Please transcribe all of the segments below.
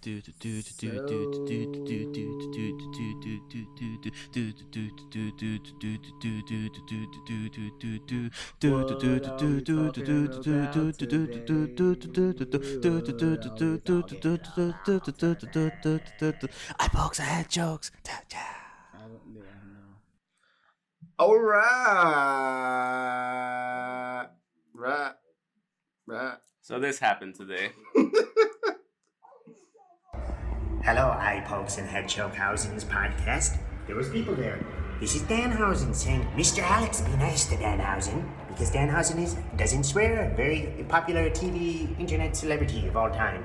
Eyeballs and head jokes. All right. Right. So this happened today. Hello, eye pokes and head Chokehausen's podcast. There was people there. This is Danhausen saying, Mr. Alex, be nice to Danhausen, because Danhausen doesn't swear. Very popular TV internet celebrity of all time.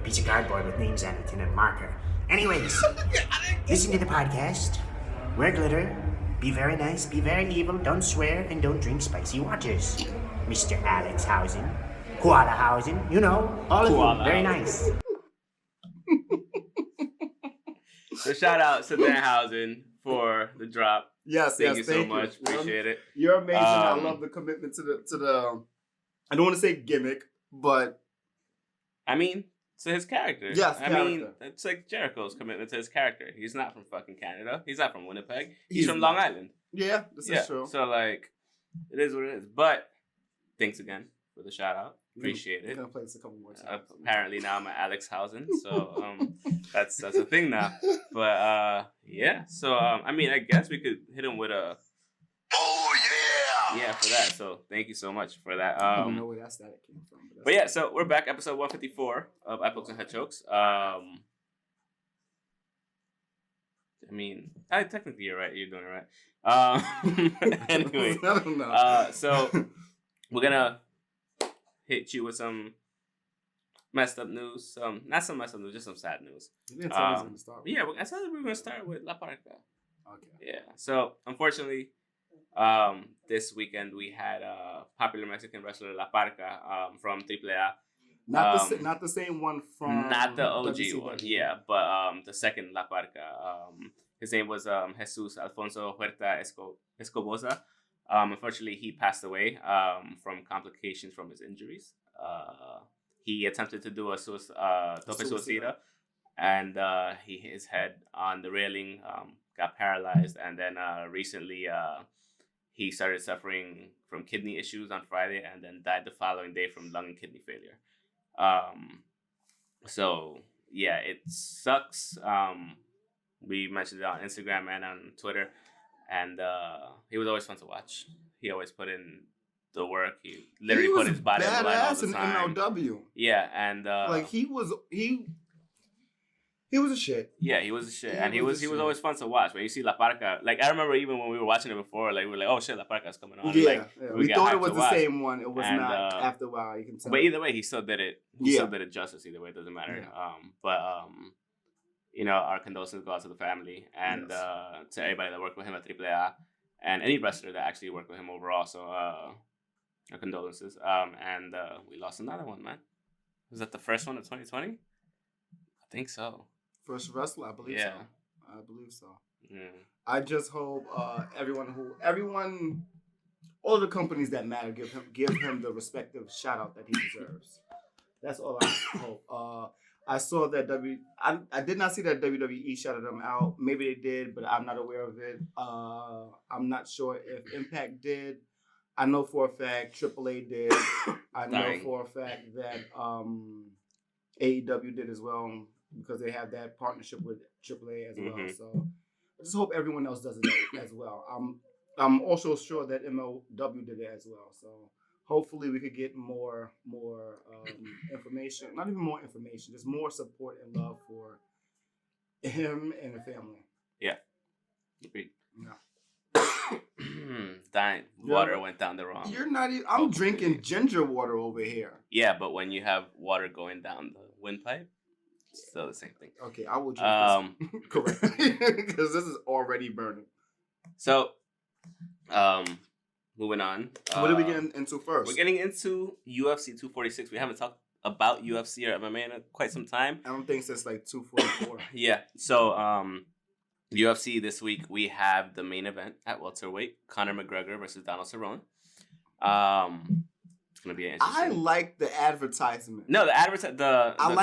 Piece of cardboard with names on it and a marker. Anyways, listen to the podcast. Wear glitter. Be very nice. Be very evil. Don't swear and don't drink spicy waters. Mr. Alex Hausen, Koala Hausen, you know, all of you. Very nice. So shout out to Danhausen for the drop. Yes, thank you so much. Appreciate it. You're amazing. I love the commitment to the. I don't want to say gimmick, but I mean to his character. Yes, I mean it's like Jericho's commitment to his character. He's not from fucking Canada. He's not from Winnipeg. He's from Long Island. Yeah, this is true. So like, it is what it is. But thanks again for the shout out. Appreciate it. I'm gonna play this a couple more times. Apparently now I'm at Alex Hausen, so that's a thing now. But yeah, so I mean I guess we could hit him with a yeah for that. So thank you so much for that. I don't know where that static came from. But yeah, so we're back, episode 154 of Eyeballs and Head Chokes. I mean, technically you're right. You're doing it right. Anyway, so we're gonna hit you with some messed up news. Not some messed up news, just some sad news. You didn't tell us to start with. Yeah, I said we were gonna start with La Parka. Okay. Yeah. So unfortunately, this weekend we had popular Mexican wrestler La Parka from AAA. Not the same one from. Not the OG WCW. one, yeah, but the second La Parka. His name was Jesus Alfonso Huerta Escobosa. Unfortunately, he passed away from complications from his injuries. He attempted to do a tope suicida, and his head on the railing got paralyzed, and then recently he started suffering from kidney issues on Friday, and then died the following day from lung and kidney failure. So yeah, it sucks. We mentioned it on Instagram and on Twitter. And he was always fun to watch. He always put in the work. He literally put his body on the line all the time. In MLW. Yeah, and like he was a shit. Yeah, he was a shit, and he was always fun to watch. When you see La Parka, like I remember even when we were watching it before, like we were like, oh shit, La Parka's coming on. Yeah, like, we thought it was the same one. It was not. After a while, you can tell. But either way, he still did it. He still did it justice. Either way, it doesn't matter. Yeah. You know, our condolences go out to the family and to everybody that worked with him at AAA and any wrestler that actually worked with him overall. So, our condolences. And we lost another one, man. Was that the first one of 2020? I think so. First wrestler, I believe so. I believe so. Yeah. I just hope all the companies that matter give him the respective shout out that he deserves. That's all I hope. I saw that I did not see that WWE shouted him out. Maybe they did, but I'm not aware of it. I'm not sure if Impact did. I know for a fact AAA did. I know for a fact that AEW did as well because they have that partnership with AAA as well. So I just hope everyone else does it as well. I'm also sure that MLW did it as well. So. Hopefully we could get more information. Not even more information, just more support and love for him and the family. Yeah. Agreed. No. Water went down the wrong. You're not even. I'm drinking ginger water over here. Yeah, but when you have water going down the windpipe, it's still the same thing. Okay, I will drink this. Correct. Because this is already burning. So, moving on. What are we getting into first? We're getting into UFC 246. We haven't talked about UFC or MMA in quite some time. I don't think since like 244. Yeah. So, UFC this week, we have the main event at welterweight. Conor McGregor versus Donald Cerrone. gonna be interesting. I like the advertisement. No, the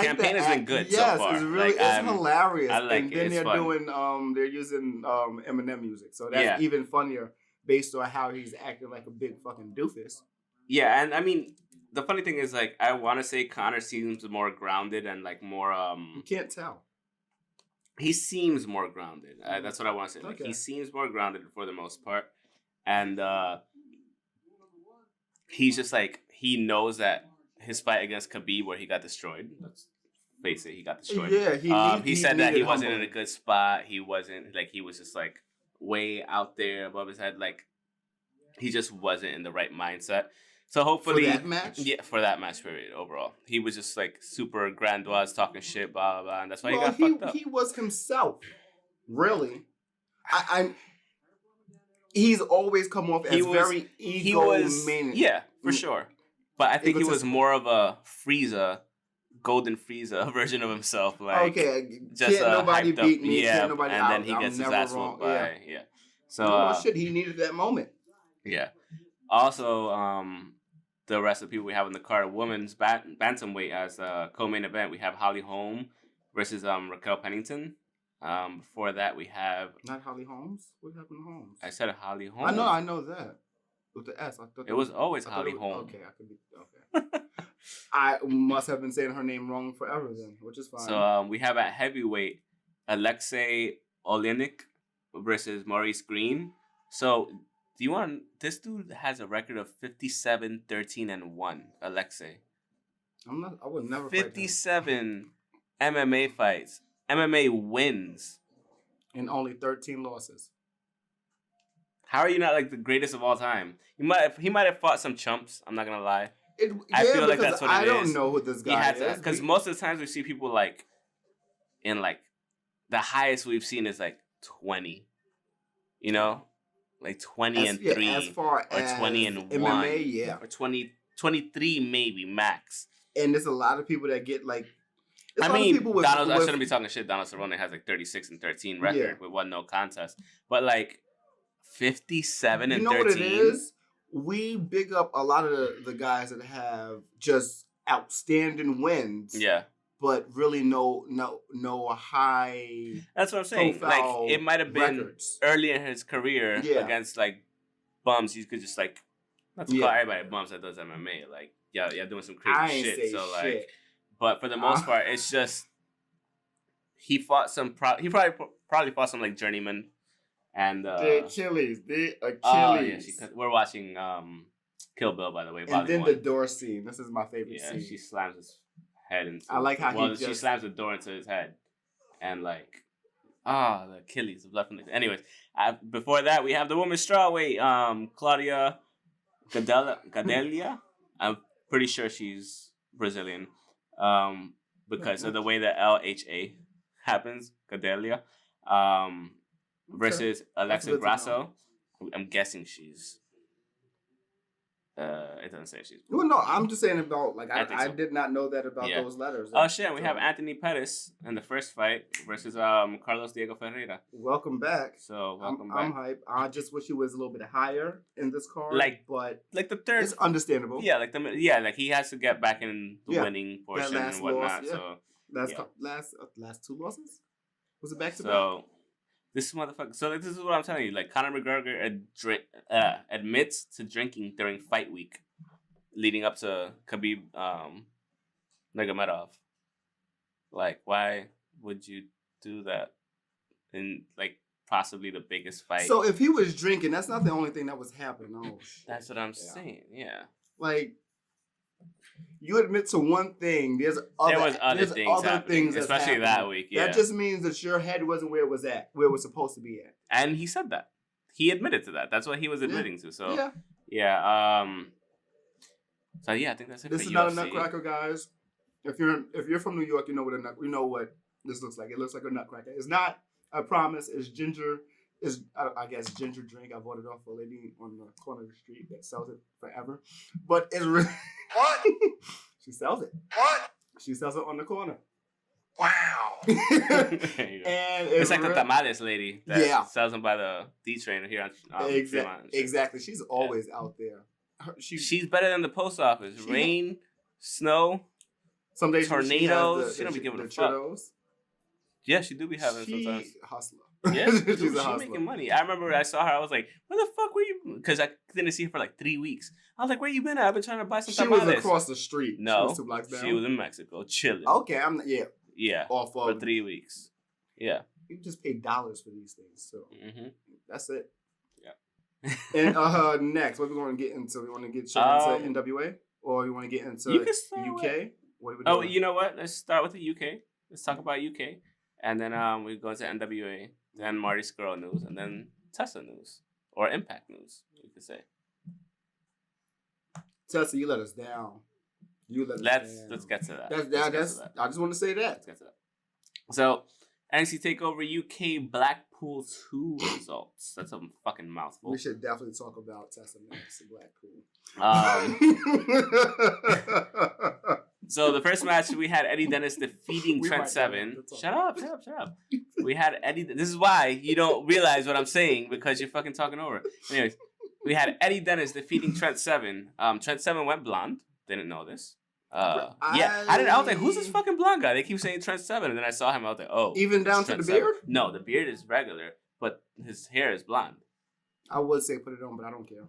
campaign has been good so far. It's really it's hilarious. I like and it. then It's they're fun. doing they're using Eminem music, so that's even funnier based on how he's acting like a big fucking doofus. Yeah, and I mean, the funny thing is, like, I want to say Connor seems more grounded and like more. You can't tell. He seems more grounded. That's what I want to say. Like, he seems more grounded for the most part, and he's just like, he knows that his fight against Khabib, where he got destroyed. Let's face it, he got destroyed. Yeah, he said that he wasn't in a good spot. He wasn't like, he was just like way out there above his head. Like, he just wasn't in the right mindset. So hopefully, for that match? Yeah, for that match period overall, he was just like super grandiose, talking shit, blah blah blah, and that's why he got fucked up. He was himself, really. He's always come off as very egomaniac. Yeah, for sure. But I think he was more of a Golden Frieza version of himself. Like, just can't nobody beat me. Yeah, can't nobody and out. then he gets his ass whooped by So he needed that moment. Yeah. Also, the rest of the people we have in the card, women's bantamweight as co-main event, we have Holly Holm versus Raquel Pennington. Before that, we have not Holly Holmes. What happened to Holmes? I said Holly Holm. I know that with the S. I thought it was always Holly Holm. Okay, I could be okay. I must have been saying her name wrong forever then, which is fine. So we have at heavyweight Alexei Oleinik versus Maurice Green. So do you want? This dude has a record of 57, 13, and 1. Alexei. I would never. 57 MMA fights, MMA wins, and only 13 losses. How are you not like the greatest of all time? He might have fought some chumps. I'm not gonna lie. I feel like that's what it is. I don't know who this guy is. Because most of the times we see people like in like the highest we've seen is like 20. You know? Like 20 and 3. As far as 20 and MMA, 1. Or 23 maybe max. And there's a lot of people that get like I shouldn't be talking shit. Donald Cerrone has like 36 and 13 record with one no contest. But like 57 and 13. You know what it is? We big up a lot of the guys that have just outstanding wins. Yeah. But really no high. That's what I'm saying. Like, it might have been early in his career against like bums. You could just like, not to call everybody bums that does MMA. Like, yeah, doing some crazy shit. So like, but for the most part, it's just he fought some. He probably fought some like journeyman. And the Achilles. We're watching Kill Bill, by the way. And then the door scene. This is my favorite scene. She slams his head into. I like how she slams the door into his head, and like, the Achilles, the blood from the. Anyways, before that we have the women's strawweight, Claudia Gadelha. I'm pretty sure she's Brazilian, because of the way the LHA happens, Gadelha. Versus Alexa Grasso. I'm guessing she's. It doesn't say she's. Well, no, I'm just saying about like I did not know that about those letters. Oh shit! We have Anthony Pettis in the first fight versus Carlos Diego Ferreira. Welcome back. So welcome back. I'm hyped. I just wish he was a little bit higher in this card. But like the third, it's understandable. Yeah, like he has to get back in the winning portion and whatnot. Loss, So last 2 losses. Was it back to back? So. This motherfucker. So this is what I'm telling you. Like, Conor McGregor admits to drinking during fight week, leading up to Khabib Nurmagomedov. Like, why would you do that in like possibly the biggest fight? So if he was drinking, that's not the only thing that was happening. Oh, that's what I'm saying. Yeah. Like, you admit to one thing. There was other things, especially that week. Yeah. That just means that your head wasn't where it was at, where it was supposed to be at. And he said that. He admitted to that. That's what he was admitting to. So So I think that's it. This is not a nutcracker, guys. If you're from New York, you know what this looks like. It looks like a nutcracker. It's not. I promise. It's ginger. Is I guess ginger drink. I bought it off a lady on the corner of the street that sells it forever. But it's really what? She sells it. What? She sells it on the corner. Wow. And it's like the tamales lady that sells them by the D train here on Exactly. She's always out there. she's better than the post office. Rain, snow, some days tornadoes. She don't be giving a fuck. Churros. Yeah, she do be having sometimes. Hustler. Yeah, she's a hustler. Making money. I remember I saw her. I was like, "Where the fuck were you?" Because I didn't see her for like 3 weeks. I was like, "Where you been at? I've been trying to buy some." She was across the street. No, she was 2 blocks down. She was in Mexico, chilling. Okay, yeah. Off for 3 weeks. Yeah. You just pay dollars for these things, so that's it. Yeah. And next, what we want to get into? We want to get into NWA, or you want to get into UK? What are we doing? Oh, you know what? Let's start with the UK. Let's talk about UK, and then we go into NWA, then Marty Scrull news, and then Tessa news or Impact news, you could say. Tessa, you let us down. Let's get to that. I just want to say that. Let's get to that. So, NXT TakeOver UK Blackpool II results. That's a fucking mouthful. We should definitely talk about Tessa next in Blackpool. So the first match we had Eddie Dennis defeating Trent Seven. Shut up. We had Eddie. This is why you don't realize what I'm saying because you're fucking talking over. Anyways, we had Eddie Dennis defeating Trent Seven. Trent Seven went blonde. Didn't know this. I was like, who's this fucking blonde guy? They keep saying Trent Seven, and then I saw him. I was like, oh, even down to the beard? No, the beard is regular, but his hair is blonde. I would say put it on, but I don't care.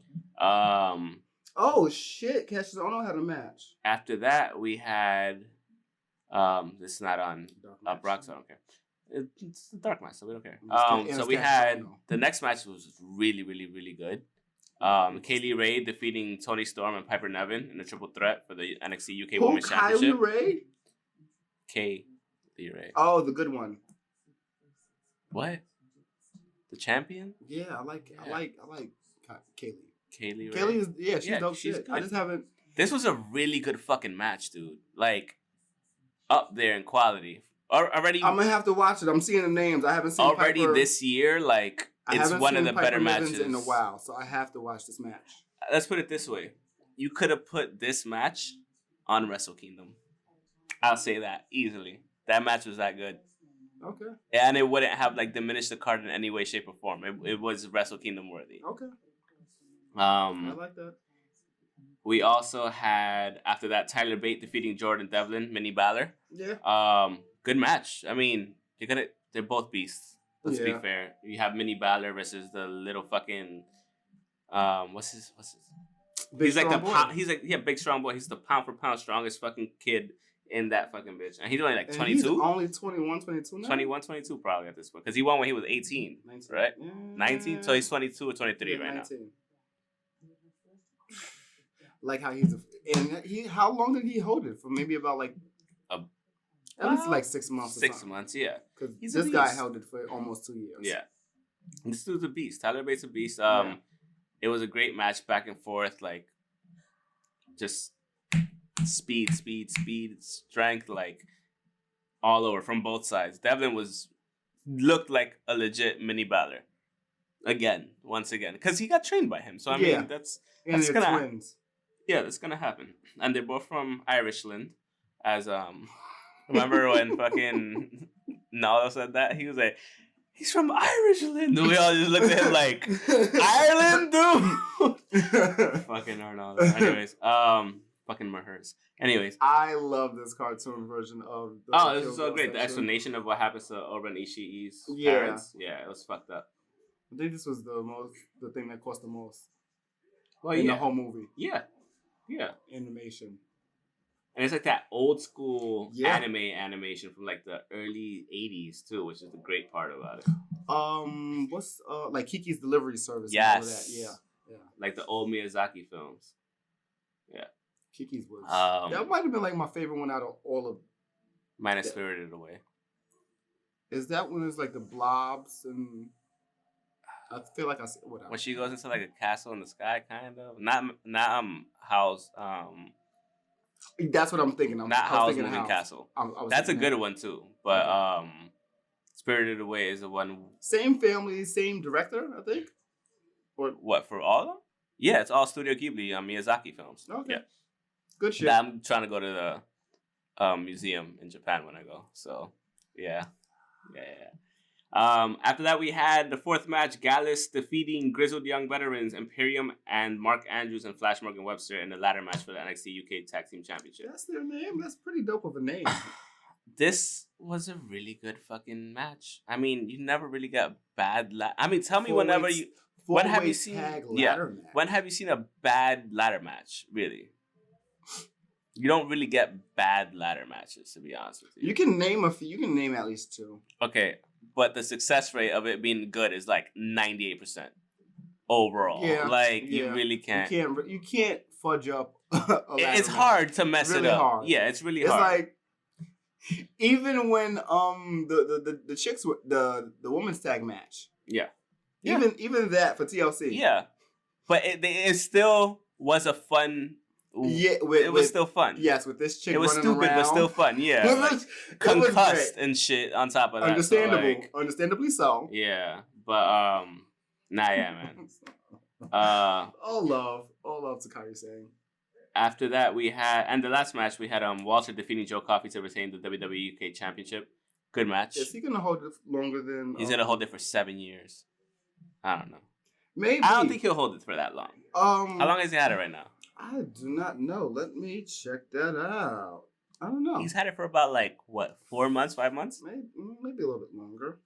Oh shit! Cassius Ohno had a match. After that, we had. This is not on Brock, so I don't care. It's a dark match, so we don't care. So we had the next match was really, really, really good. Kaylee Ray defeating Toni Storm and Piper Niven in a triple threat for the NXT UK Women's Championship. Kylie Ray? Kaylee Ray. Oh, the good one. What? The champion? Yeah, I like Kaylee. Kaylee Ray. Kaylee is she's dope shit. Good. I just haven't. This was a really good fucking match, dude. Like up there in quality. Already, I'm gonna have to watch it. I'm seeing the names. I haven't seen already Piper. This year. Like it's one of the better matches in a while, so I have to watch this match. Let's put it this way: you could have put this match on Wrestle Kingdom. I'll say that easily. That match was that good. Okay. And it wouldn't have like diminished the card in any way, shape, or form. It was Wrestle Kingdom worthy. Okay. I like that. We also had after that Tyler Bate defeating Jordan Devlin, Minnie Balor. Yeah. Good match. I mean, they're both beasts. Let's be fair. You have Minnie Balor versus the little fucking what's his he's like the pound, he's like big strong boy. He's the pound for pound strongest fucking kid in that fucking bitch. And he's only like 22. He's only 21, 22 now? 21, 22 probably at this point. Because he won when he was 18. 19. Right? 19? So he's 22 or 23 right 19. Now. Like how how long did he hold it for? Maybe about like at least like 6 months. 6 months, yeah. Because this guy held it for almost 2 years. Yeah, this dude's a beast. Tyler Bate's a beast. It was a great match, back and forth, like just speed, strength, like all over from both sides. Devlin looked like a legit Minnie Balor once again, because he got trained by him. So I mean, that's gonna twins. Yeah, that's gonna happen. And they're both from Irishland, as remember when fucking Nalo said that? He was like, he's from Irishland. And we all just looked at him like, Ireland, dude? Fucking Arnold. Anyways, fucking Mahers. Anyways. I love this cartoon version of the this is so great. The explanation of what happens to Oren Ishii's parents. Yeah, it was fucked up. I think this was the thing that cost the most. In the whole movie. Yeah. Animation. And it's like that old school animation from like the early 80s too, which is the great part about it. What's like Kiki's Delivery Service? Yes. And all that. Yeah. Like the old Miyazaki films. Yeah. Kiki's was that might have been like my favorite one out of all of. Minus Spirited Away. Is that when it's like the blobs and? I feel like I said whatever. When she goes into like a castle in the sky, kind of not house. That's what I'm thinking. Not House Moving Castle. That's a good one too. But Spirited Away is the one. Same family, same director, I think. Or what, for all of them? Yeah, it's all Studio Ghibli Miyazaki films. Okay. Yeah. Good shit. I'm trying to go to the museum in Japan when I go. So yeah. After that, we had the fourth match, Gallus defeating Grizzled Young Veterans, Imperium, and Mark Andrews and Flash Morgan Webster in the ladder match for the NXT UK Tag Team Championship. That's their name. That's pretty dope of a name. This was a really good fucking match. I mean, you never really got bad. I mean, tell me whenever you. When have you seen? Match. When have you seen a bad ladder match? Really, you don't really get bad ladder matches, to be honest with you. You can name a few. You can name at least two. Okay, but the success rate of it being good is like 98% overall. Yeah, like you really can't. You can't fudge up. It's hard to mess it up. Hard. Yeah, it's really hard. It's like even when the chicks were the women's tag match. Yeah. Even that for TLC. Yeah, but it still was a fun. Yeah, it was still fun. Yes, with this chick. It was stupid, around. but still fun. Yeah, like, concussed and shit on top of that. Understandable, so, like, understandably so. Yeah, but man. All love to Kairi saying. After that, we had, and the last match we had Walter defeating Joe Coffey to retain the WWE UK Championship. Good match. Is he gonna hold it longer than? He's gonna hold it for 7 years. I don't know. Maybe. I don't think he'll hold it for that long. How long has he had it right now? I do not know. Let me check that out. I don't know. He's had it for about 4 months, 5 months? Maybe a little bit longer.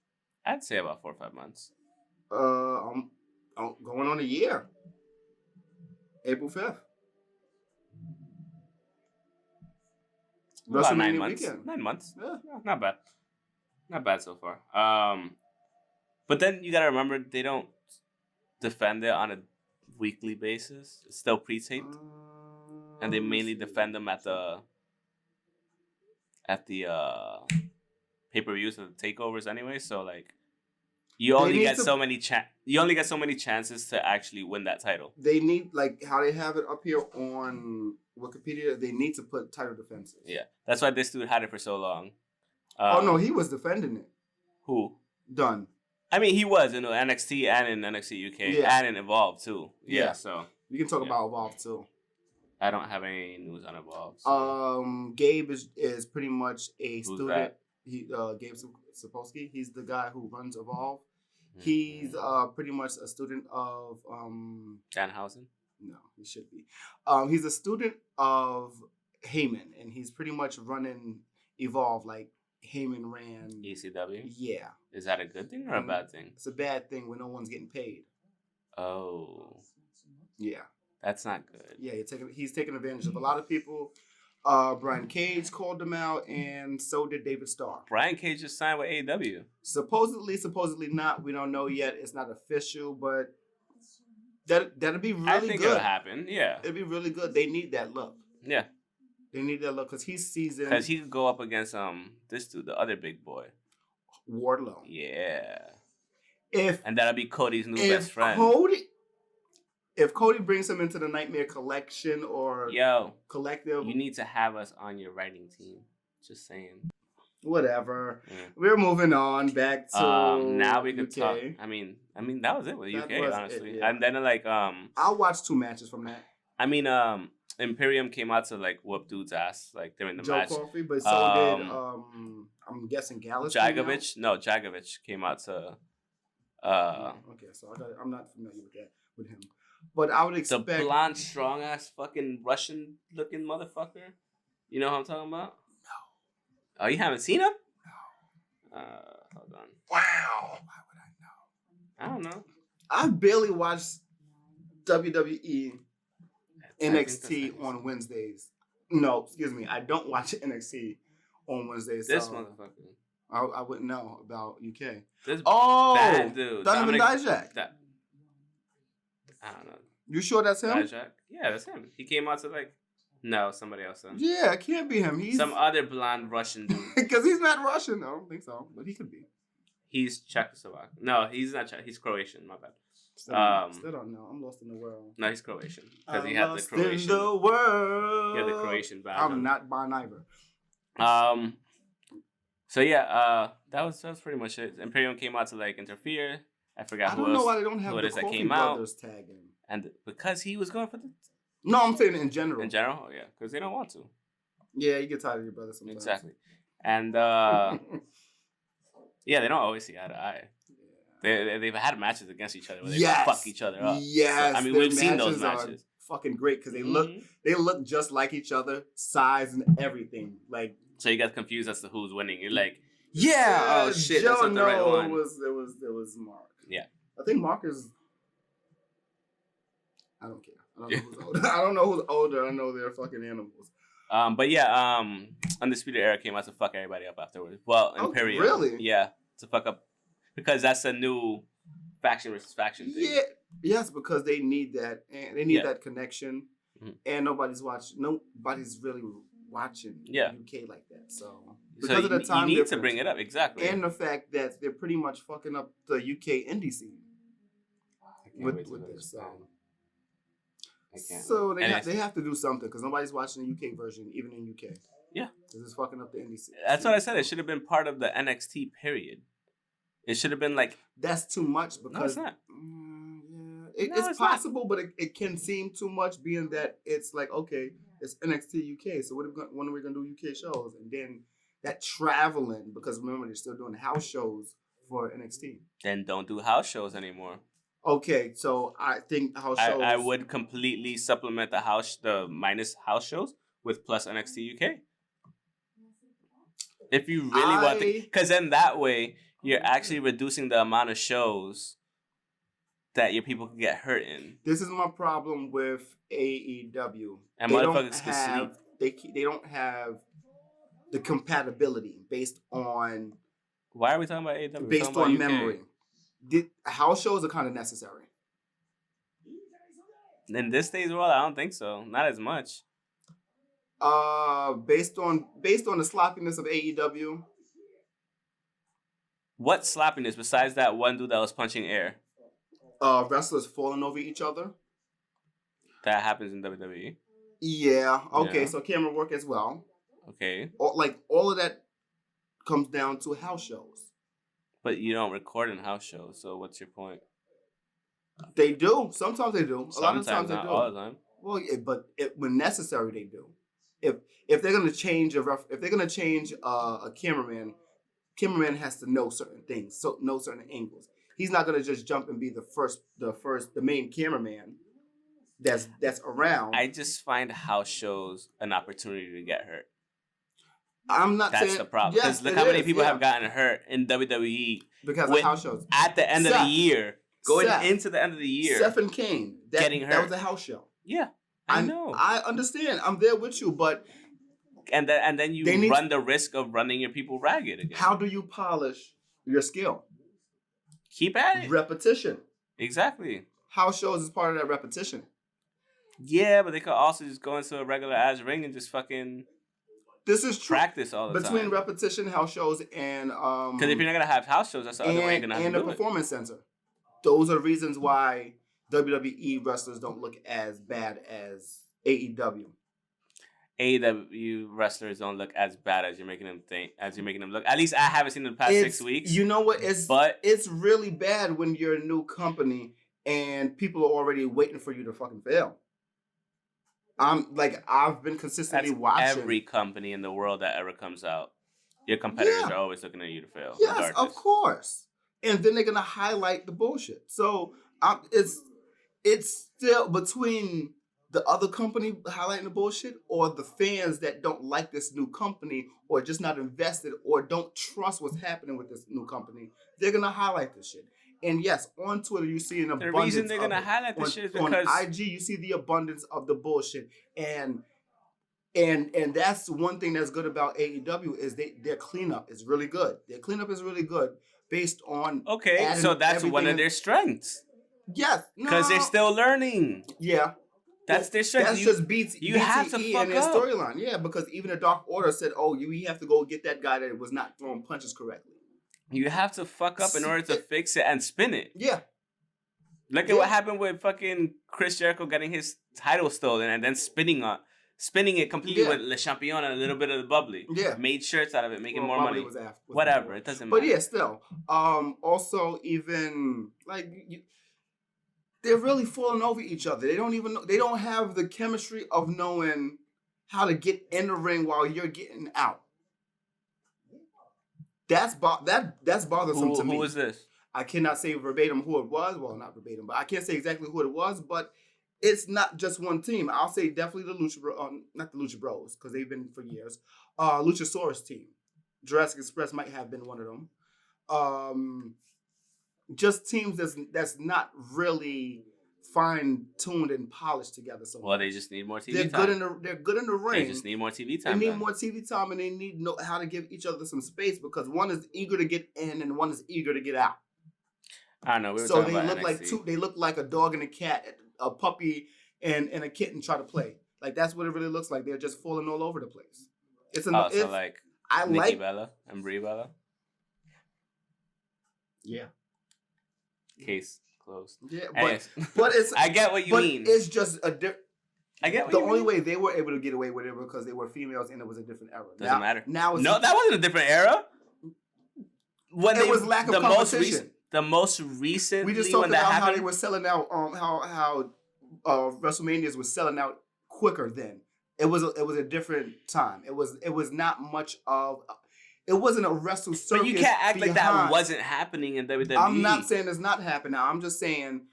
I'd say about 4 or 5 months. I'm going on a year. April 5th. About 9 months. Weekend. 9 months. Yeah. Not bad. Not bad so far. But then you gotta remember they don't defend it on a weekly basis. It's still pre-taped, and they mainly defend them at the pay-per-views or the takeovers anyway. So you only get so many chances to actually win that title. They need how they have it up here on Wikipedia. They need to put title defenses. Yeah, that's why this dude had it for so long. Oh no, he was defending it. Who? Dunn. I mean, he was in NXT and in NXT UK and in Evolve too. Yeah, so we can talk about Evolve too. I don't have any news on Evolve. So. Gabe is pretty much a Who's student. That? Gabe Sapolsky. He's the guy who runs Evolve. Mm-hmm. He's pretty much a student of Danhausen. No, he should be. He's a student of Heyman, and he's pretty much running Evolve like Heyman ran ECW. Yeah. Is that a good thing or a bad thing? It's a bad thing when no one's getting paid. Oh. Yeah. That's not good. Yeah, he's taking advantage of a lot of people. Brian Cage called him out, and so did David Starr. Brian Cage just signed with AEW. Supposedly not. We don't know yet. It's not official, but that'd be really good. I think it'll happen. Yeah. It'd be really good. They need that look. Yeah. They need that look because he's seasoned. Because he could go up against this dude, the other big boy, Wardlow. Yeah. And that'll be Cody's new best friend. If Cody brings him into the Nightmare Collection or Collective, you need to have us on your writing team. Just saying. Whatever. Yeah. We're moving on back to now we can UK. Talk. I mean that was it with UK, honestly. It, yeah. And then I'll watch 2 matches from that. I mean, Imperium came out to whoop dude's ass during the match. Joe Coffey, but so did I'm guessing Gallus. Jagovich? No, Jagovich came out to. Okay, so I'm not familiar with him, but I would expect the blonde, strong ass, fucking Russian looking motherfucker. You know who I'm talking about? No. Oh, you haven't seen him? No. Hold on. Wow. Why would I know? I don't know. I barely watched WWE. NXT on Wednesdays. No, excuse me. I don't watch NXT on Wednesdays. This motherfucker. I wouldn't know about UK. This bad dude. Donovan Dijak. I don't know. You sure that's him? Dijak? Yeah, that's him. He came out to no, somebody else. Yeah, it can't be him. He's some other blonde Russian dude. Because he's not Russian. I don't think so, but he could be. He's Czechoslovak. No, he's not Czech. He's Croatian. My bad. Still don't know. I'm lost in the world. No, he's Croatian because he had the Croatian. In the world. He had the Croatian background. I'm not Bon Iver. So yeah, that was pretty much it. Imperium came out to interfere. I forgot who else. I don't know why they don't have the Coffey came brothers tagging. And because he was going for the. No, I'm saying in general. In general, oh, yeah, because they don't want to. Yeah, you get tired of your brother sometimes. Exactly, and Yeah, they don't always see eye to eye. They've had matches against each other where they Yes. fuck each other up. Yes. So, I mean, their we've seen those matches matches. are fucking great because Mhm. they look just like each other, size and everything. Like, So you get confused as to who's winning. You're like, yeah, oh shit, Joe, that's not the right no, one. It was Mark. Yeah. I think Mark is. I don't care. I don't know who's older. I don't know who's older. I know they're fucking animals. But yeah, Undisputed Era came out to fuck everybody up afterwards. Well, Imperium. Really? Yeah, to fuck up because that's a new faction versus faction thing. Yeah. Yes, because they need that, and they need Yeah. that connection, and nobody's really watching UK like that. So because of the time you need to difference, bring it up exactly, and the fact that they're pretty much fucking up the UK indie scene with this. So they have to do something because nobody's watching the UK version, even in UK. Yeah, because it's fucking up the indie scene. That's what I said. It should have been part of the NXT period. It should have been like that's too much because no, it's not. It's possible, but it can seem too much, being that it's like, okay, it's NXT UK, so when are we gonna do UK shows? And then that traveling, because remember they're still doing house shows for NXT. Then don't do house shows anymore. Okay, so I think house shows. I would completely supplement the minus house shows with plus NXT UK. If you really want to, because then that way you're actually reducing the amount of shows that your people can get hurt in. This is my problem with AEW. And motherfuckers can sleep. They don't have the compatibility based on. Why are we talking about AEW? Based on memory. House shows are kind of necessary. In this day's world, I don't think so. Not as much. Based on the sloppiness of AEW. What sloppiness besides that one dude that was punching air? Wrestlers falling over each other. That happens in WWE. Yeah. Okay. Yeah. So camera work as well. Okay. All of that comes down to house shows. But you don't record in house shows, so what's your point? They do. Sometimes they do. A lot of times they do. All the time. Well, when necessary, they do. If they're gonna change a cameraman has to know certain things, so know certain angles. He's not gonna just jump and be the main cameraman that's around. I just find house shows an opportunity to get hurt. I'm not saying that's the problem. Because look how many people have gotten hurt in WWE because of house shows. At the end of the year, into the end of the year, Seth and Kane getting hurt. That was a house show. Yeah, I know. I understand. I'm there with you, but and then you run the risk of running your people ragged again. How do you polish your skill? Keep at it. Repetition. Exactly. House shows is part of that repetition. Yeah, but they could also just go into a regular ass ring and just fucking. This is true. Practice all the time. Between repetition, house shows, and because if you're not gonna have house shows, that's the other way you're gonna have to do it. And the performance center. Those are reasons why WWE wrestlers don't look as bad as AEW. AEW wrestlers don't look as bad as you're making them look. At least I haven't seen them the past 6 weeks. You know what? It's really bad when you're a new company and people are already waiting for you to fucking fail. I've been consistently watching every company in the world that ever comes out. Your competitors are always looking at you to fail. Yes, regardless. Of course. And then they're gonna highlight the bullshit. So it's still between the other company highlighting the bullshit or the fans that don't like this new company or just not invested or don't trust what's happening with this new company. They're gonna highlight this shit. And yes, on Twitter you see an abundance. The reason they're gonna highlight this shit is because on IG you see the abundance of the bullshit. And that's one thing that's good about AEW is their cleanup is really good. Their cleanup is really good based on so that's one of their strengths. Yes, because they're still learning. Yeah, that's their strength. That just beats you have to fuck in their storyline. Yeah, because even the Dark Order said, "Oh, we have to go get that guy that was not throwing punches correctly." You have to fuck up in order to fix it and spin it. Yeah. Look at what happened with fucking Chris Jericho getting his title stolen and then spinning it completely with Le Champion and a little bit of the bubbly. Yeah. Made shirts out of it, making more money. Whatever, it doesn't matter. But yeah, still. Also, even they're really falling over each other. They don't even know. They don't have the chemistry of knowing how to get in the ring while you're getting out. That's bothersome to me. Who was this? I cannot say verbatim who it was. Well, not verbatim, but I can't say exactly who it was. But it's not just one team. I'll say definitely the Lucha not the Lucha Bros, because they've been for years. Luchasaurus team. Jurassic Express might have been one of them. Just teams that's not really fine-tuned and polished together. So well, they just need more TV they're time. They're good in the ring. They just need more TV time. They need more TV time, and they need to know how to give each other some space, because one is eager to get in and one is eager to get out. I don't know. So they look NXT. like they look like a dog and a cat, a puppy and a kitten try to play. Like that's what it really looks like. They're just falling all over the place. So like Nikki Bella and Brie Bella. Yeah. Case closed. Yeah, Anyways. but it's I get what you mean. It's just I get what the you only mean. way they were able to get away with it because they were females and it was a different era. Doesn't matter. Now it's that wasn't a different era. When it was lack of competition. The most recently we just talked when that about how happened, they were selling out. How WrestleManias was selling out quicker then. It was a different time. It was not much of. It wasn't a wrestle circus. But you can't act like that behind. wasn't happening in WWE. I'm not saying it's not happening. I'm just saying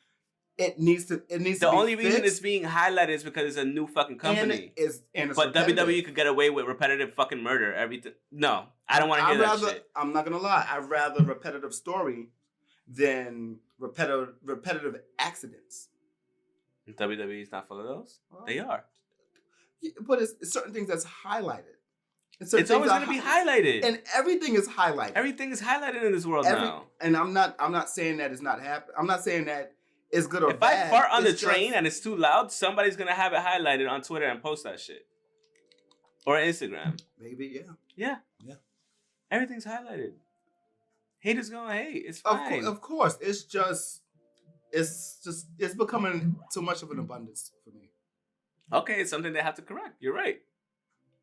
it needs to. The only reason it's being highlighted is because it's a new fucking company. But WWE could get away with repetitive fucking murder. Everything. No, I don't want to hear that shit. I'm not gonna lie. I'd rather repetitive story than repetitive accidents. WWE is not full of those. Well, they are. Yeah, but it's certain things that's highlighted. It's always going to be highlighted, and everything is highlighted. Everything is highlighted in this world now. And I'm not saying that it's not happening. I'm not saying that it's good or if bad. If I fart on the train and it's too loud, somebody's gonna have it highlighted on Twitter and post that shit, or Instagram. Maybe yeah. Everything's highlighted. Haters gonna hate. It's fine. Of course. It's becoming too much of an abundance for me. Okay, it's something they have to correct. You're right,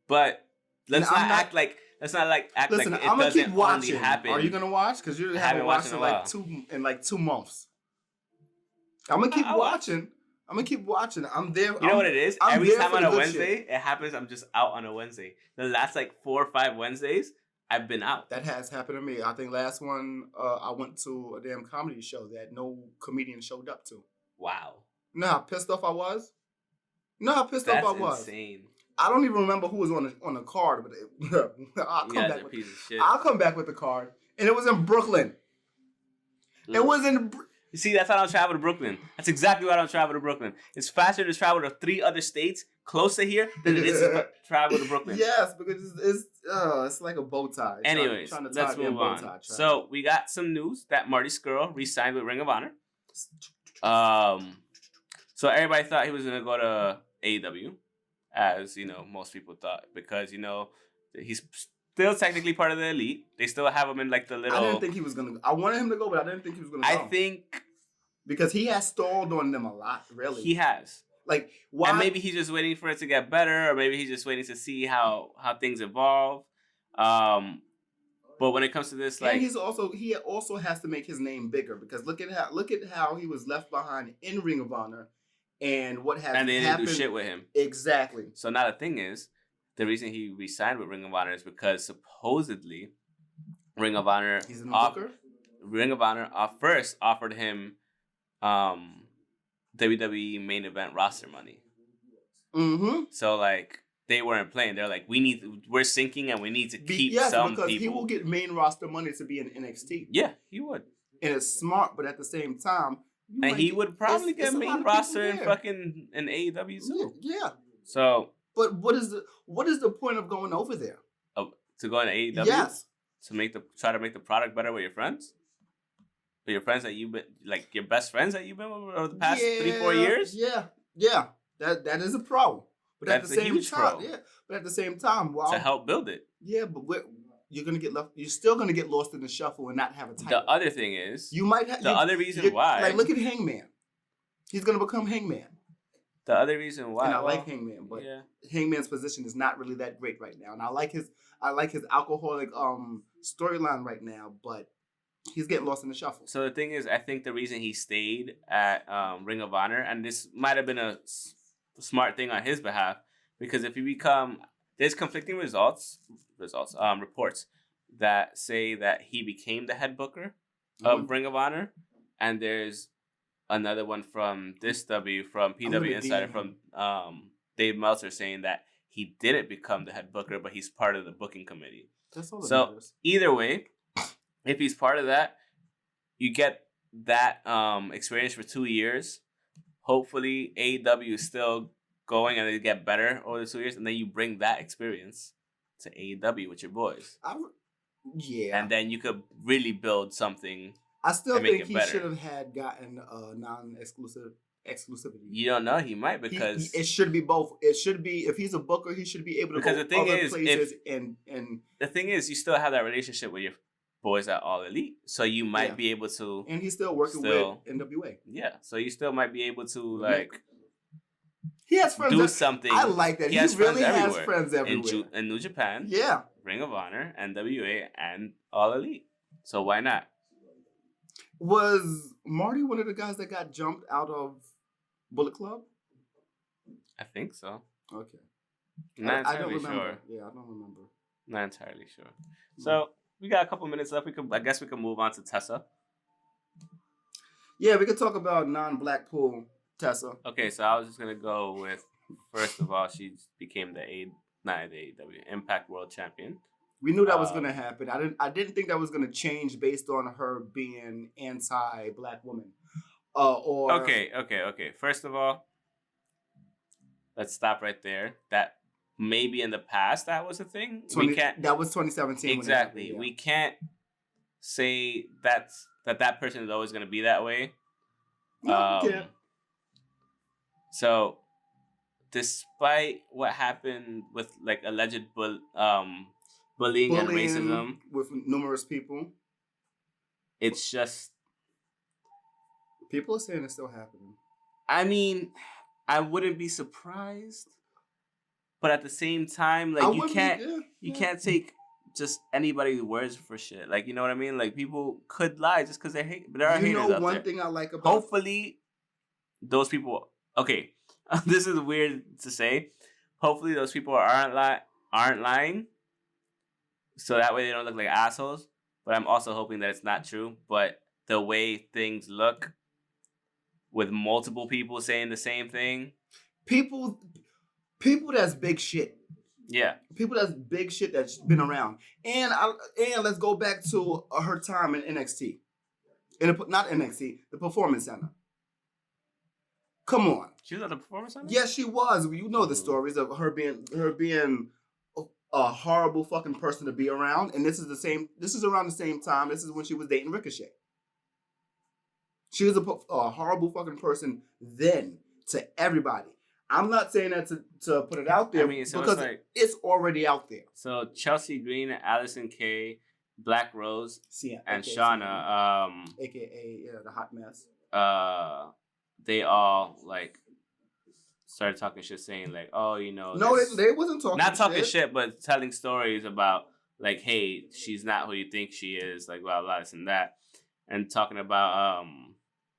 but let's not act like it I'm gonna doesn't keep watching. only happen. Are you gonna watch? Because you haven't watched in like 2 months. I'm gonna keep watching. I'm there. You know what it is? Every time on a Wednesday, shit. it happens. I'm just out on a Wednesday. The last 4 or 5 Wednesdays, I've been out. That has happened to me. I think last one, I went to a damn comedy show that no comedian showed up to. Wow. You know how pissed off I was? That's insane. I don't even remember who was on the card, but I'll come back with the card. And it was in Brooklyn. It was in... You see, that's why I don't travel to Brooklyn. That's exactly why I don't travel to Brooklyn. It's faster to travel to 3 other states close to here than it is to travel to Brooklyn. Yes, because it's like a bow tie. Anyways, let's move on. So we got some news that Marty Scrull re-signed with Ring of Honor. So everybody thought he was going to go to AEW, as, most people thought, because, he's still technically part of the elite. They still have him in the little... I didn't think he was going to... I wanted him to go, but I didn't think he was going to go. I think... Because he has stalled on them a lot, really. He has. Why? And maybe he's just waiting for it to get better, or maybe he's just waiting to see how things evolve. But when it comes to this, and he also has to make his name bigger, because look at how he was left behind in Ring of Honor, and what has happened. And they didn't do shit with him. Exactly. So now the thing is, the reason he re-signed with Ring of Honor is because supposedly Ring of Honor... He's a new booker? Ring of Honor first offered him WWE main event roster money. Mm-hmm. So they weren't playing. They're like, we're sinking and we need to keep some because people. He will get main roster money to be in NXT. Yeah, he would. And it's smart, but at the same time, he would probably get main roster in fucking in AEW too. Yeah. So, but what is the point of going over there? To go into AEW? Yes. To try to make the product better with your friends? With your friends that you've been, your best friends that you've been with over the past 3-4 years? Yeah. That is a problem. But that's at the same time, problem. But at the same time, to help build it. Yeah, but you're gonna get left. You're still gonna get lost in the shuffle and not have a title. The other thing is, you might have the other reason why. Look at Hangman. He's gonna become Hangman. The other reason why. And I like Hangman, but Hangman's position is not really that great right now. And I like his alcoholic storyline right now, but he's getting lost in the shuffle. So the thing is, I think the reason he stayed at Ring of Honor, and this might have been a smart thing on his behalf, because if you become, there's conflicting reports. that say that he became the head booker of Ring of Honor, and there's another one from this W from PW Insider from Dave Meltzer saying that he didn't become the head booker, but he's part of the booking committee. That's all that so matters. Either way, if he's part of that, you get that experience for 2 years. Hopefully, AEW is still going and they get better over the 2 years, and then you bring that experience to AEW with your boys. Yeah. And then you could really build something. I still think he should have had gotten non-exclusivity. You don't know, he might, because it should be both. It should be, if he's a booker, he should be able to go other places. And the thing is, you still have that relationship with your boys at All Elite, so you might be able to. And he's still working with NWA. Yeah, so you still might be able to He has friends. Do something. I like that. He really has friends everywhere. In New Japan. Yeah. Ring of Honor, NWA, and All Elite. So why not? Was Marty one of the guys that got jumped out of Bullet Club? I think so. Okay. Not entirely I don't remember. sure. Yeah, I don't remember. Not entirely sure. So we got a couple minutes left. I guess we can move on to Tessa. Yeah, we could talk about non-Blackpool Tessa. Okay, so I was just gonna go with, first of all, she became the AEW Impact World Champion. We knew that was gonna happen. I didn't think that was gonna change based on her being anti-Black woman. Okay. First of all, let's stop right there. That maybe in the past that was a thing. That was 2017. Exactly. Happened, yeah. We can't say that person is always going to be that way. No, we can't. So, despite what happened with alleged bullying and racism with numerous people, it's just people are saying it's still happening. I mean, I wouldn't be surprised, but at the same time, you can't take just anybody's words for shit. You know what I mean? People could lie just because they hate. But there are haters out there. One thing I like about hopefully those people. Okay, this is weird to say. Hopefully those people aren't lying, so that way they don't look like assholes. But I'm also hoping that it's not true. But the way things look, with multiple people saying the same thing, people that's big shit. Yeah, people that's big shit that's been around. And let's go back to her time in NXT, not NXT, the Performance Center. Come on, she was at the Performance Center. Yes, she was. You know the stories of her being a horrible fucking person to be around. And this is around the same time. This is when she was dating Ricochet. She was a horrible fucking person then to everybody. I'm not saying that to put it out there because it's already out there. So Chelsea Green, Allison Kay, Black Rose, and Shauna, aka the Hot Mess. They all started talking shit, saying oh, no, they wasn't talking. Not talking shit, but telling stories about hey, she's not who you think she is, blah blah this and that, and talking about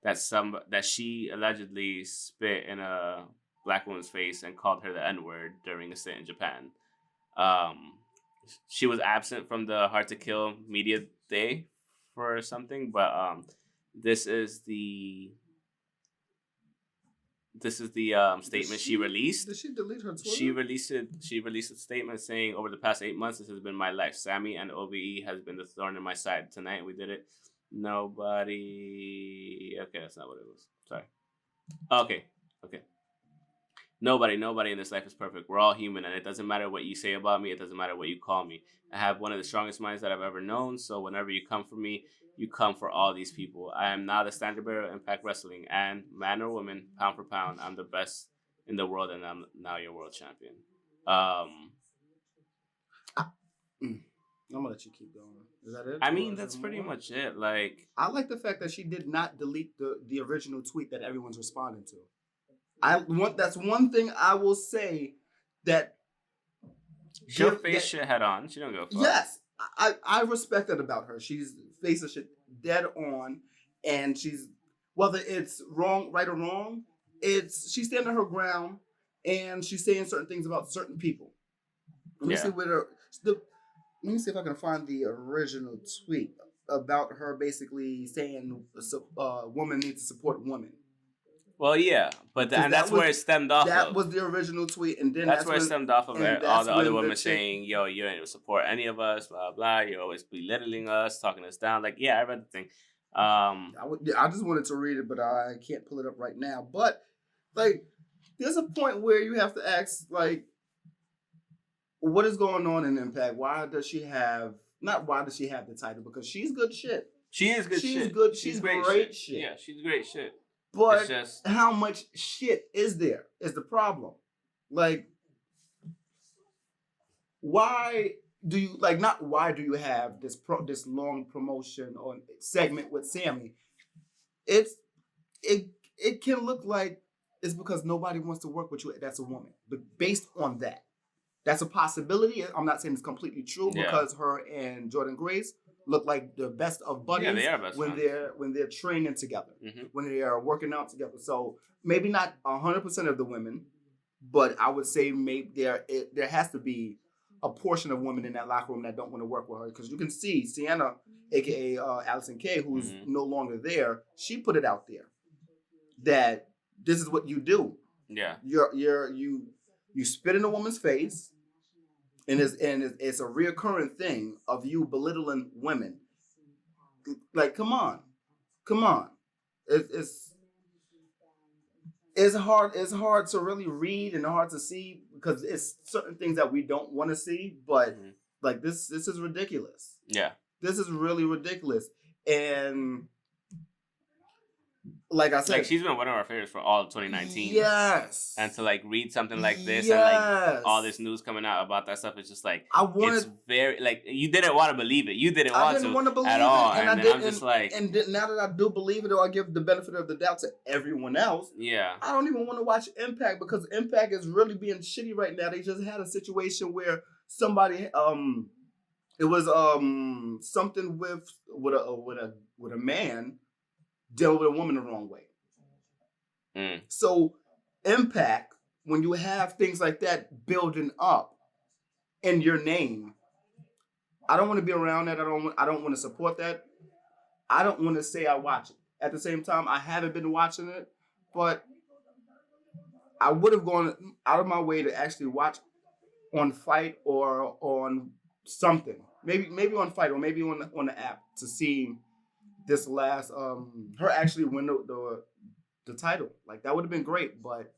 that she allegedly spit in a Black woman's face and called her the N-word during a stint in Japan. She was absent from the Hard to Kill media day for something, but this is the statement she released. Did she delete her Twitter? She released a statement saying, "Over the past 8 months, this has been my life. Sammy and OVE has been the thorn in my side. Tonight we did it. Nobody." Okay, that's not what it was. Sorry. Okay. Nobody in this life is perfect. We're all human, and it doesn't matter what you say about me. It doesn't matter what you call me. I have one of the strongest minds that I've ever known, so whenever you come for me, you come for all these people. I am now the standard bearer of Impact Wrestling, and man or woman, pound for pound, I'm the best in the world, and I'm now your world champion. I'm gonna let you keep going. Is that it? I mean, that's pretty much it. I like the fact that she did not delete the original tweet that everyone's responding to. That's one thing I will say that she'll face shit head on. She don't go fuck. Yes, I respect that about her. She's facing shit dead on, and she's, whether it's right or wrong, she's standing her ground, and she's saying certain things about certain people. Let me see where let me see if I can find the original tweet about her basically saying women need to support women. Well, yeah, but and that's where it stemmed off. That was the original tweet, and then that's where it stemmed off of all the other women saying, "Yo, you ain't support any of us, blah blah. You're always belittling us, talking us down." Like, yeah, I read the thing. I just wanted to read it, but I can't pull it up right now. But like, there's a point where you have to ask, like, what is going on in Impact? Why does she have the title? Because she's good shit. She is good she's shit. Good. She's great shit. Yeah, she's great shit. But how much shit is there is the problem. Like, why do you why do you have this long promotion or segment with Sammy? It can look like it's because nobody wants to work with you. That's a woman. But based on that, that's a possibility. I'm not saying it's completely true because her and Jordan Grace look like the best of buddies. Yeah, they are best when they're training together, when they are working out together. So maybe not 100% of the women, but I would say maybe there has to be a portion of women in that locker room that don't want to work with her, because you can see Sienna, aka Allison Kay, who's no longer there. She put it out there that this is what you do. Yeah, you spit in a woman's face. And it's a reoccurring thing of you belittling women. Like, come on. It's hard to really read and hard to see because it's certain things that we don't want to see. But like this is ridiculous. Yeah, this is really ridiculous. And like I said, like she's been one of our favorites for all of 2019. Yes. And to like read something like this and like all this news coming out about that stuff, it's just like it's very like you didn't want to believe it. You didn't want to believe at all. And I'm just like, and now that I do believe it, or I give the benefit of the doubt to everyone else. Yeah. I don't even want to watch Impact because Impact is really being shitty right now. They just had a situation where somebody it was something with a man dealt with a woman the wrong way. So Impact, when you have things like that building up in your name, I don't want to be around that. I don't want to support that. I don't want to say I watch it. At the same time, I haven't been watching it, but I would have gone out of my way to actually watch on Fight or on something. Maybe on Fight or maybe on the app to see this last her actually win the title. Like, that would have been great, but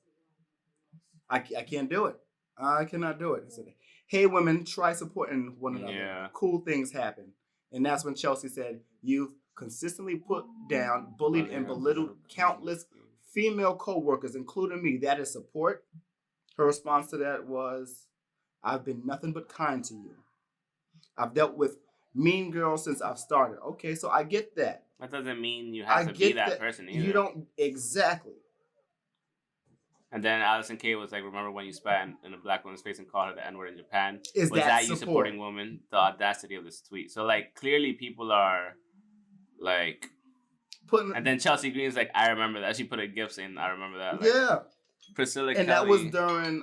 I can't do it. I cannot do it. So, hey women, try supporting one another. Yeah. Cool things happen. And that's when Chelsea said, you've consistently put down, bullied, and belittled countless female co-workers, including me. That is support. Her response to that was, I've been nothing but kind to you. I've dealt with mean girls since I've started. Okay, so I get that. That doesn't mean you have to be that person either. You don't, exactly. And then Allison Kay was like, remember when you spat in a black woman's face and called her the N-word in Japan? Was that you supporting women? The audacity of this tweet. So, like, clearly people are, like... and then Chelsea Green's like, I remember that. She put a GIF saying, I remember that. Like, yeah. Priscilla and Kelly... that was during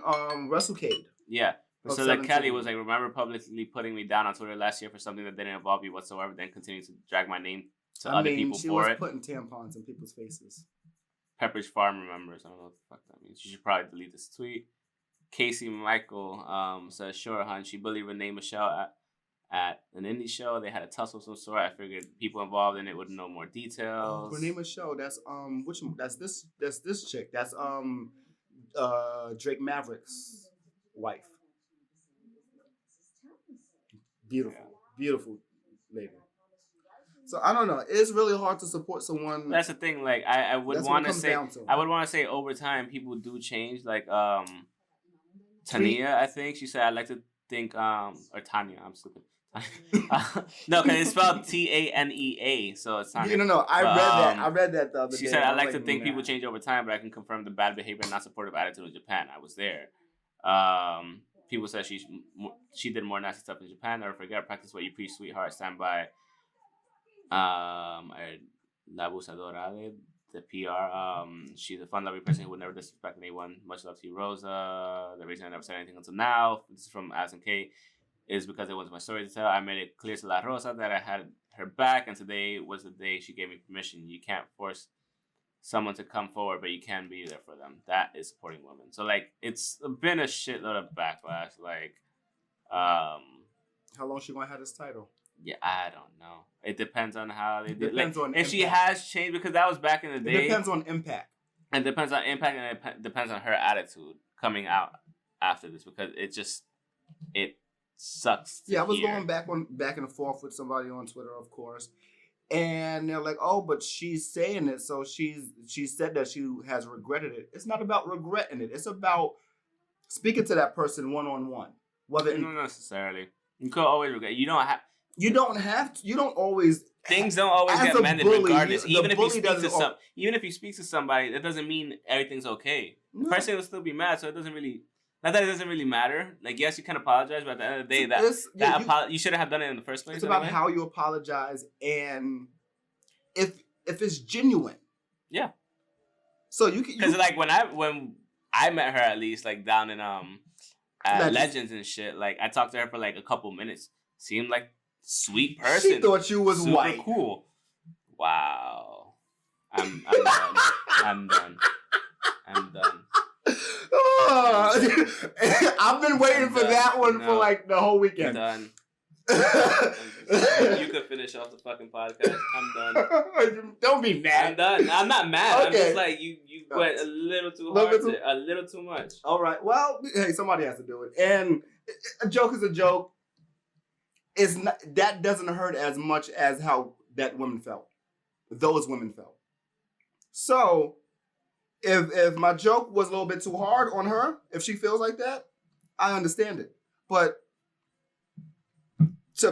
WrestleCade. Yeah. Priscilla Kelly was like, remember publicly putting me down on Twitter last year for something that didn't involve me whatsoever, then continued to drag my name to other people for it. She was putting tampons in people's faces. Pepperidge Farm remembers. I don't know what the fuck that means. You should probably delete this tweet. Casey Michael says, sure, hon. She bullied Renee Michelle at an indie show. They had a tussle of some sort. I figured people involved in it would know more details. Renee Michelle, that's this chick. That's Drake Maverick's wife. Beautiful lady. So I don't know. It's really hard to support someone. That's the thing. Like I would want to say over time people do change. Like Tania, I think she said, I'd like to think or Tanya. I'm stupid. No, because it's spelled Tanea, so it's Tanya. No. I read that the other day. She said, I'd like to think people change over time, but I can confirm the bad behavior and not supportive attitude in Japan. I was there. People said she did more nasty stuff in Japan. Never forget, practice what you preach, sweetheart. Stand by. La Abusadora, the PR. She's a fun-loving person who would never disrespect anyone. Much love to you, Rosa. The reason I never said anything until now. This is from Allison Kay. is because it was my story to tell. I made it clear to La Rosa that I had her back, and today was the day she gave me permission. You can't force someone to come forward, but you can be there for them. That is supporting women. So like, it's been a shitload of backlash. Like, how long she gonna have this title? Yeah, I don't know. It depends on how they do. Depends on if she has changed, because that was back in the day. It depends on Impact. And depends on Impact, and it depends on her attitude coming out after this, because it sucks. Yeah, I was going back and forth with somebody on Twitter, of course, and they're like, "Oh, but she's saying it, so she said that she has regretted it." It's not about regretting it. It's about speaking to that person one-on-one. Whether not necessarily. You could always regret. You don't have to. You don't always. Things don't always get mended, regardless. Even if you speak to somebody, that doesn't mean everything's okay. The person will still be mad, so it doesn't really. Not that it doesn't really matter. Like, yes, you can apologize, but at the end of the day, you shouldn't have done it in the first place. It's about how you apologize, and if it's genuine. Yeah. So you can, because like when I met her, at least like down in at Legends and shit, like I talked to her for like a couple minutes. Seemed like sweet person. She thought you was super white. Cool. Wow. I'm done. I'm done. I'm done. I've been waiting for that one for like the whole weekend. I'm done. You could finish off the fucking podcast. I'm done. Don't be mad. I'm done. I'm not mad. Okay. I'm just like you went a little too hard. A little too much. All right. Well, hey, somebody has to do it. And a joke is a joke. It's not, that doesn't hurt as much as how that women felt. Those women felt. So, if my joke was a little bit too hard on her, if she feels like that, I understand it. But to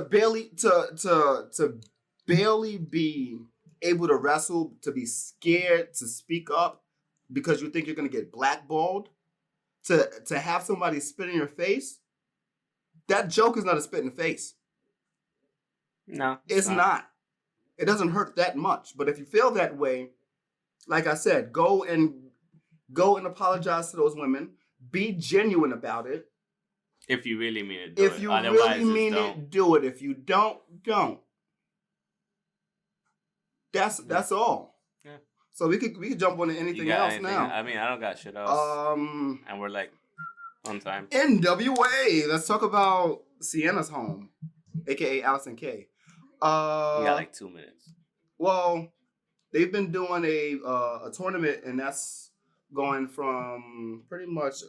barely be able to wrestle, to be scared to speak up because you think you're gonna get blackballed, to have somebody spit in your face, that joke is not a spit in the face. No, it's not. It doesn't hurt that much. But if you feel that way, like I said, go and apologize to those women. Be genuine about it. If you really mean it, do it. If you really mean it, do it. If you don't. That's all. Yeah. So we could jump on to anything else now. I mean, I don't got shit else. And we're like on time. NWA. Let's talk about Sienna's home, aka Allison Kay. You got like 2 minutes. Well, they've been doing a tournament, and that's going from pretty much,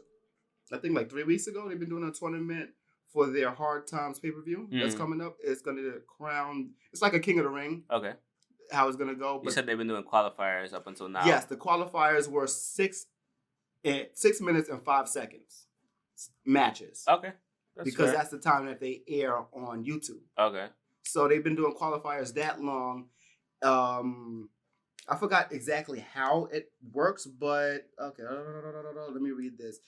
I think like 3 weeks ago. They've been doing a tournament for their Hard Times pay-per-view that's coming up. It's going to crown. It's like a King of the Ring. Okay. How it's going to go. You said they've been doing qualifiers up until now. Yes, the qualifiers were 6 minutes and 5 seconds matches. Okay. Because that's the time that they air on YouTube. Okay. So they've been doing qualifiers that long. I forgot exactly how it works, but okay. Let me read this.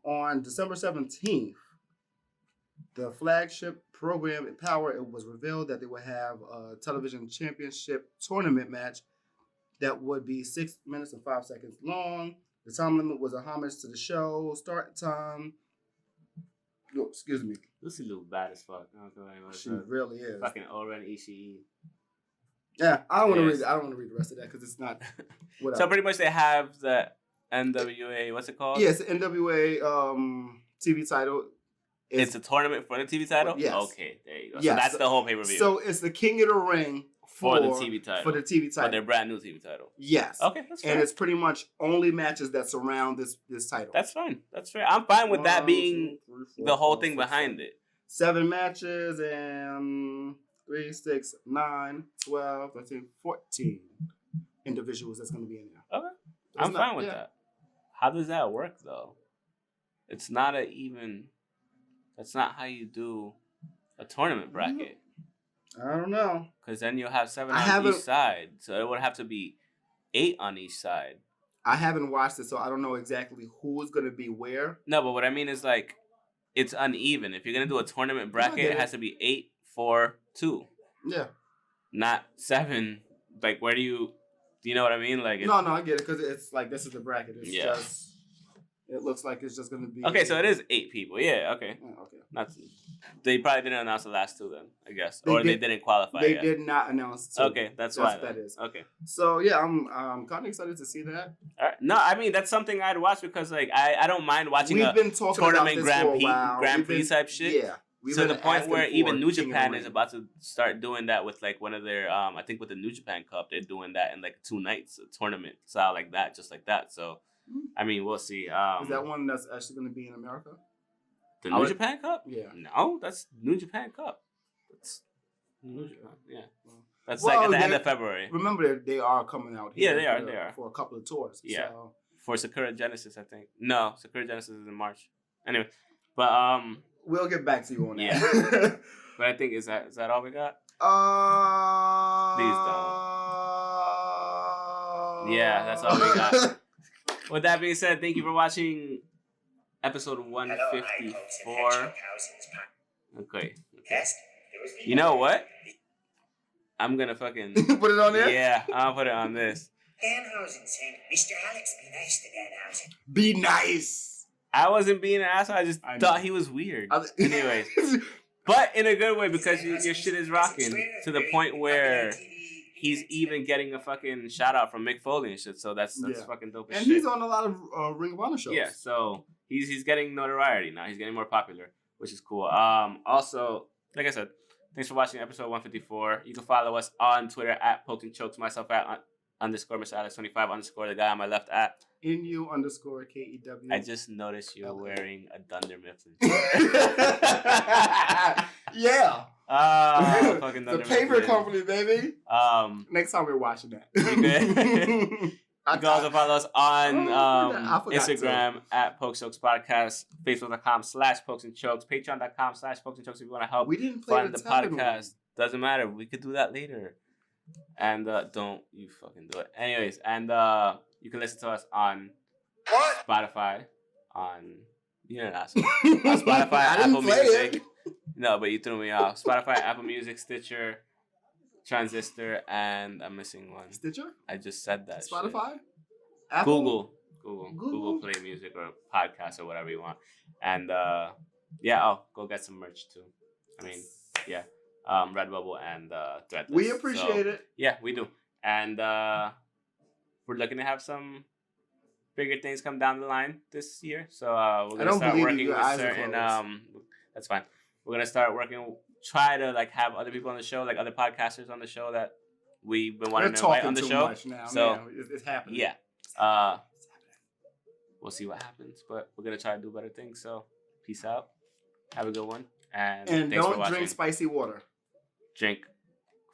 On December 17th, the flagship program in Power, it was revealed that they would have a television championship tournament match that would be 6 minutes and 5 seconds long. The time limit was a homage to the show. Start time. Oh, excuse me. Lucy look bad as fuck. She really is. Fucking Oren Ishii. Yeah, I don't want to read. I don't want to read the rest of that because it's not. So pretty much they have the NWA. What's it called? Yes, the NWA TV title. It's a tournament for the TV title. Yes. Okay, there you go. Yes. So that's the whole pay-per-view. So it's the King of the Ring for the TV title. For the TV title. For their brand new TV title. Yes. Okay, that's fair. And it's pretty much only matches that surround this title. That's fine. That's fair. I'm fine with that being the whole thing behind it. 7 matches and 3, 6, 9, 12, 13, 14 individuals that's going to be in there. Okay. I'm fine with that. How does that work, though? It's not that's not how you do a tournament bracket. I don't know. Because then you'll have 7 on each side. So it would have to be 8 on each side. I haven't watched it, so I don't know exactly who is going to be where. No, but what I mean is like, it's uneven. If you're going to do a tournament bracket, it has to be 8, 4, 2. Yeah. Not 7. Like, where do you know what I mean? Like, no, I get it, because it's like, this is the bracket. It's It looks like it's just going to be. Okay, so it is 8 people. Yeah, okay. Okay. They probably didn't announce the last 2 then, I guess. They didn't qualify They yet. did not announce 2. Okay, that's why. That is. Okay. So, yeah, I'm kind of excited to see that. All right. No, I mean, that's something I'd watch because, like, I don't mind watching We've been talking tournament about this for a while. Grand Prix type shit. Yeah. To the point where even New Japan is about to start doing that with, like, one of their, I think with the New Japan Cup, they're doing that in, like, 2 nights, a tournament style like that, just like that. So, I mean, we'll see. Is that one that's actually going to be in America? The New Japan Cup? Yeah. No, that's New Japan Cup. That's New Japan. Yeah. That's Well, like at the end of February. Remember, they are coming out here. Yeah, they are. For a couple of tours. Yeah. So. For Sakura Genesis, I think. No, Sakura Genesis is in March. Anyway, but we'll get back to you on that. Yeah. But I think is that all we got? Please don't. Yeah, that's all we got. With that being said, thank you for watching episode 154. Okay. You know what? I'm gonna fucking put it on there. Yeah, I'll put it on this. Danhausen saying, "Mr. Alex, be nice to Danhausen." Be nice. I wasn't being an asshole. I just thought he was weird. Anyways, but in a good way because your shit is rocking to the point where he's even getting a fucking shout out from Mick Foley and shit. So that's fucking dope as and shit. He's on a lot of Ring of Honor shows. Yeah, so he's getting notoriety now. He's getting more popular, which is cool. Also, like I said, thanks for watching episode 154. You can follow us on Twitter at Poked and Chokes, myself at _ Mr. Alex 25 _ the guy on my left at NU_KEW. I just noticed you're wearing a Dunder Mifflin. Yeah. Fucking the paper company, baby. Next time we're watching that. You can also follow us on Instagram at Pokes Podcast, Facebook.com/Pokes and Chokes, Patreon.com/Pokes and Chokes if you want to help we didn't play fund the podcast. Doesn't matter. We could do that later. And don't you fucking do it. Anyways, and you can listen to us on Spotify, on Spotify, Apple Music. No, but you threw me off. Spotify, Apple Music, Stitcher, Transistor, and I'm missing one. Stitcher? I just said that. Spotify? Shit. Apple? Google Play Music or podcast or whatever you want. And go get some merch too. I mean, yeah. Redbubble and Threadless. We appreciate it. Yeah, we do. And we're looking to have some bigger things come down the line this year. So we're gonna start working with certain that's fine. We're gonna start working, try to like have other people on the show, like other podcasters on the show that we've been wanting to invite on the show. Much now, so man. It's happening. Yeah. We'll see what happens, but we're gonna try to do better things. So peace out. Have a good one. And thanks don't for watching. drink spicy water. Drink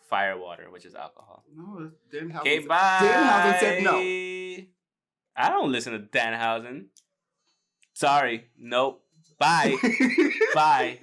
fire water, which is alcohol. No, Danhausen. Okay, bye. Danhausen said no. I don't listen to Danhausen. Sorry. Nope. Bye. Bye.